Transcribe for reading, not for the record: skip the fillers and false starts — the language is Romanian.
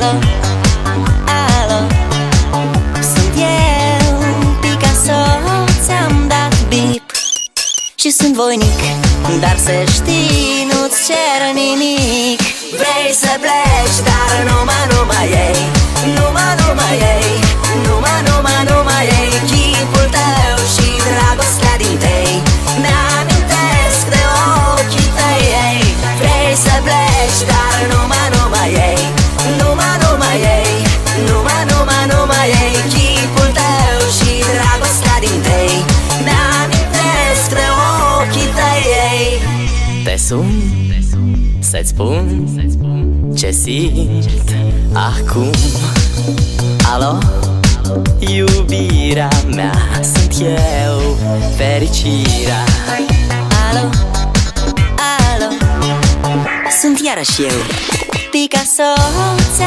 Alo, alo, sunt eu, Picasso, ți-am dat bip și sunt voinic, dar să știi, nu-ți cer nimic. Vrei să pleci, dar numai ei, numai ei, numai ei, chipul tău și dragostea din tei mi-amintesc de ochii tăi, ei. Vrei să pleci, dar numai ei, numai ei, numai ei, chipul tău și dragostea din tei mi-amintesc de ochii tăi, ei. Te sun să-ți spun ce simt acum. Alo, iubirea mea, sunt eu, fericirea. Alo, alo, sunt iarăși eu, Picasso, ți-am